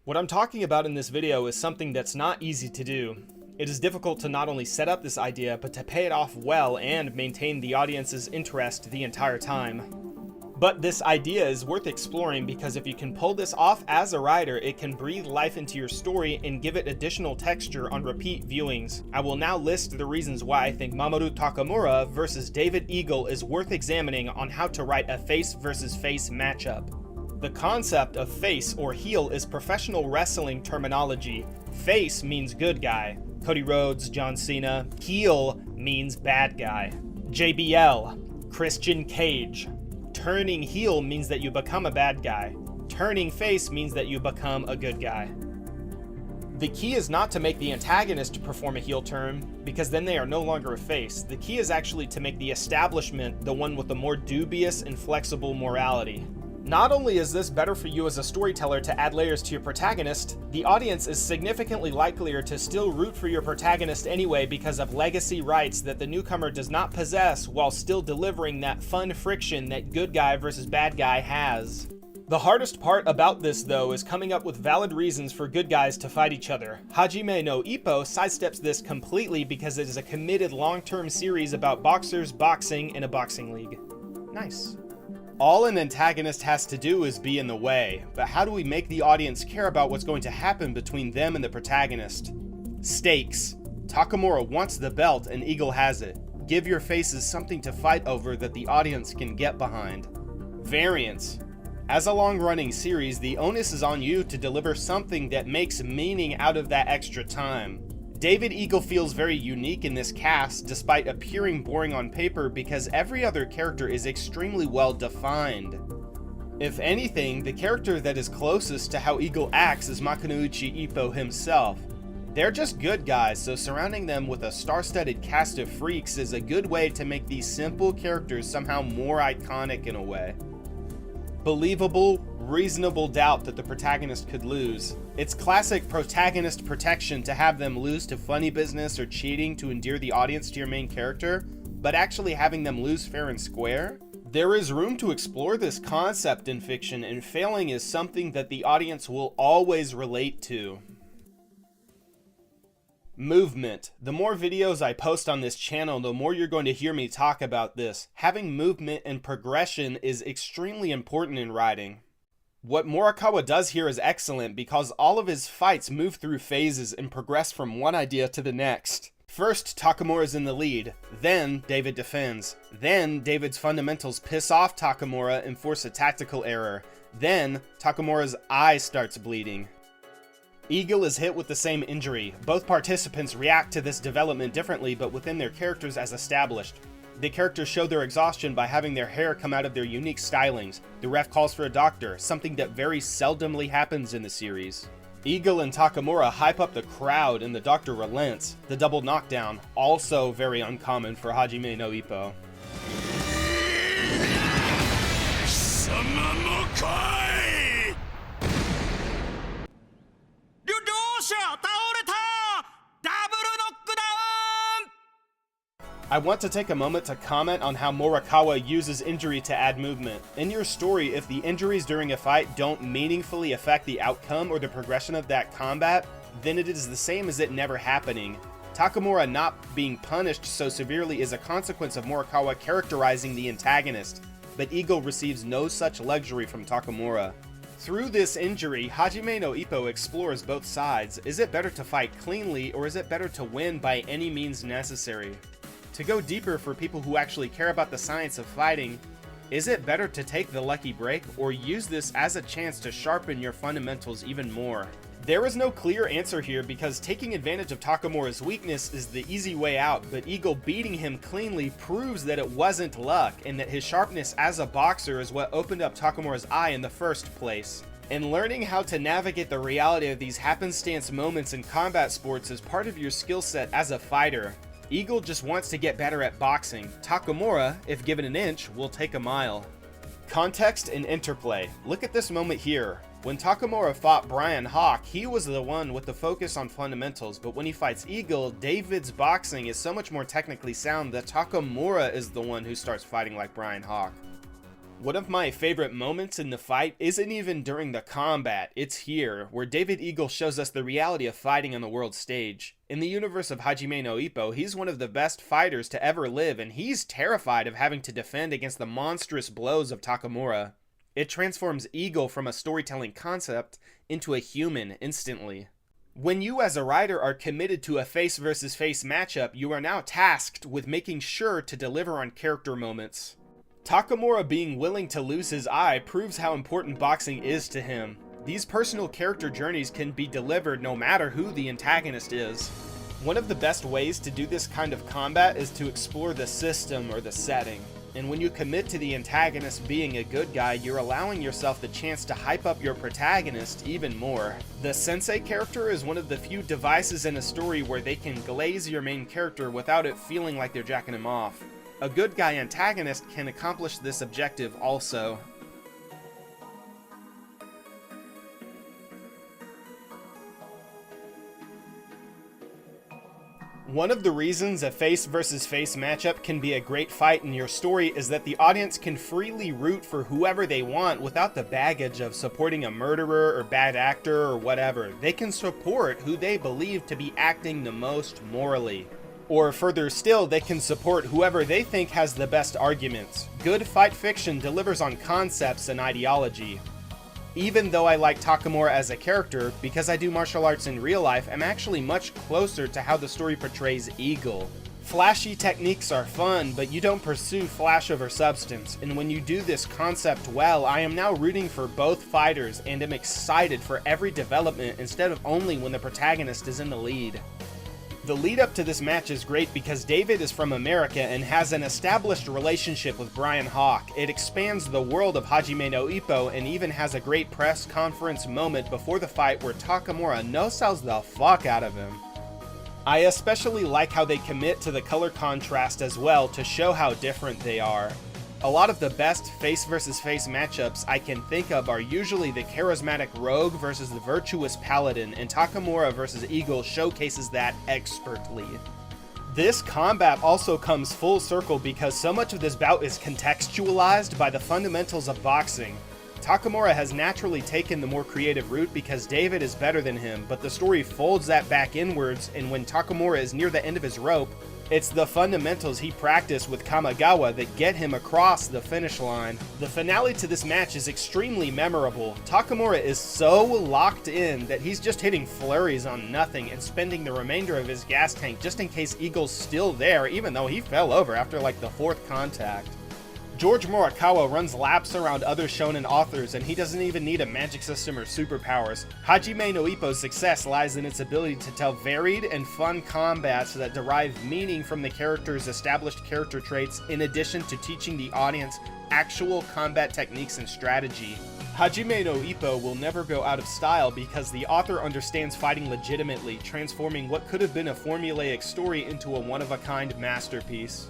What I'm talking about in this video is something that's not easy to do. It is difficult to not only set up this idea, but to pay it off well and maintain the audience's interest the entire time. But this idea is worth exploring because if you can pull this off as a writer, it can breathe life into your story and give it additional texture on repeat viewings. I will now list the reasons why I think Mamoru Takamura versus David Eagle is worth examining on how to write a face versus face matchup. The concept of face or heel is professional wrestling terminology. Face means good guy. Cody Rhodes, John Cena. Heel means bad guy. JBL, Christian Cage. Turning heel means that you become a bad guy. Turning face means that you become a good guy. The key is not to make the antagonist perform a heel turn, because then they are no longer a face. The key is actually to make the establishment the one with the more dubious and flexible morality. Not only is this better for you as a storyteller to add layers to your protagonist, the audience is significantly likelier to still root for your protagonist anyway because of legacy rights that the newcomer does not possess while still delivering that fun friction that good guy versus bad guy has. The hardest part about this though is coming up with valid reasons for good guys to fight each other. Hajime No Ippo sidesteps this completely because it is a committed long-term series about boxers boxing in a boxing league. Nice. All an antagonist has to do is be in the way, but how do we make the audience care about what's going to happen between them and the protagonist? Stakes. Takamura wants the belt and Eagle has it. Give your faces something to fight over that the audience can get behind. Variance. As a long-running series, the onus is on you to deliver something that makes meaning out of that extra time. David Eagle feels very unique in this cast despite appearing boring on paper because every other character is extremely well defined. If anything, the character that is closest to how Eagle acts is Makunouchi Ippo himself. They're just good guys, so surrounding them with a star-studded cast of freaks is a good way to make these simple characters somehow more iconic in a way. Believable, reasonable doubt that the protagonist could lose. It's classic protagonist protection to have them lose to funny business or cheating to endear the audience to your main character, but actually having them lose fair and square? There is room to explore this concept in fiction, and failing is something that the audience will always relate to. Movement. The more videos I post on this channel, the more you're going to hear me talk about this. Having movement and progression is extremely important in writing. What Morikawa does here is excellent because all of his fights move through phases and progress from one idea to the next. First, Takamura is in the lead, then David defends, then David's fundamentals piss off Takamura and force a tactical error, then Takamura's eye starts bleeding. Eagle is hit with the same injury. Both participants react to this development differently but within their characters as established. The characters show their exhaustion by having their hair come out of their unique stylings. The ref calls for a doctor, something that very seldomly happens in the series. Eagle and Takamura hype up the crowd and the doctor relents. The double knockdown, also very uncommon for Hajime no Ippo. I want to take a moment to comment on how Morikawa uses injury to add movement. In your story, if the injuries during a fight don't meaningfully affect the outcome or the progression of that combat, then it is the same as it never happening. Takamura not being punished so severely is a consequence of Morikawa characterizing the antagonist, but Eagle receives no such luxury from Takamura. Through this injury, Hajime no Ippo explores both sides. Is it better to fight cleanly, or is it better to win by any means necessary? To go deeper for people who actually care about the science of fighting, is it better to take the lucky break or use this as a chance to sharpen your fundamentals even more? There is no clear answer here because taking advantage of Takamura's weakness is the easy way out, but Eagle beating him cleanly proves that it wasn't luck and that his sharpness as a boxer is what opened up Takamura's eye in the first place. And learning how to navigate the reality of these happenstance moments in combat sports is part of your skill set as a fighter. Eagle just wants to get better at boxing. Takamura, if given an inch, will take a mile. Context and interplay. Look at this moment here. When Takamura fought Brian Hawk, he was the one with the focus on fundamentals, but when he fights Eagle, David's boxing is so much more technically sound that Takamura is the one who starts fighting like Brian Hawk. One of my favorite moments in the fight isn't even during the combat, it's here, where David Eagle shows us the reality of fighting on the world stage. In the universe of Hajime no Ippo, he's one of the best fighters to ever live, and he's terrified of having to defend against the monstrous blows of Takamura. It transforms Eagle from a storytelling concept into a human instantly. When you as a writer are committed to a face versus face matchup, you are now tasked with making sure to deliver on character moments. Takamura being willing to lose his eye proves how important boxing is to him. These personal character journeys can be delivered no matter who the antagonist is. One of the best ways to do this kind of combat is to explore the system or the setting. And when you commit to the antagonist being a good guy, you're allowing yourself the chance to hype up your protagonist even more. The sensei character is one of the few devices in a story where they can glaze your main character without it feeling like they're jacking him off. A good guy antagonist can accomplish this objective also. One of the reasons a face versus face matchup can be a great fight in your story is that the audience can freely root for whoever they want without the baggage of supporting a murderer or bad actor or whatever. They can support who they believe to be acting the most morally. Or further still, they can support whoever they think has the best arguments. Good fight fiction delivers on concepts and ideology. Even though I like Takamura as a character, because I do martial arts in real life, I'm actually much closer to how the story portrays Eagle. Flashy techniques are fun, but you don't pursue flash over substance, and when you do this concept well, I am now rooting for both fighters and am excited for every development instead of only when the protagonist is in the lead. The lead up to this match is great because David is from America and has an established relationship with Brian Hawk. It expands the world of Hajime no Ippo and even has a great press conference moment before the fight where Takamura no-sells the fuck out of him. I especially like how they commit to the color contrast as well to show how different they are. A lot of the best face versus face matchups I can think of are usually the charismatic rogue versus the virtuous paladin, and Takamura versus Eagle showcases that expertly. This combat also comes full circle because so much of this bout is contextualized by the fundamentals of boxing. Takamura has naturally taken the more creative route because David is better than him, but the story folds that back inwards, and when Takamura is near the end of his rope, it's the fundamentals he practiced with Kamigawa that get him across the finish line. The finale to this match is extremely memorable. Takamura is so locked in that he's just hitting flurries on nothing and spending the remainder of his gas tank just in case Eagle's still there, even though he fell over after like the 4th contact. George Morikawa runs laps around other shonen authors, and he doesn't even need a magic system or superpowers. Hajime no Ippo's success lies in its ability to tell varied and fun combats that derive meaning from the character's established character traits, in addition to teaching the audience actual combat techniques and strategy. Hajime no Ippo will never go out of style because the author understands fighting legitimately, transforming what could have been a formulaic story into a one-of-a-kind masterpiece.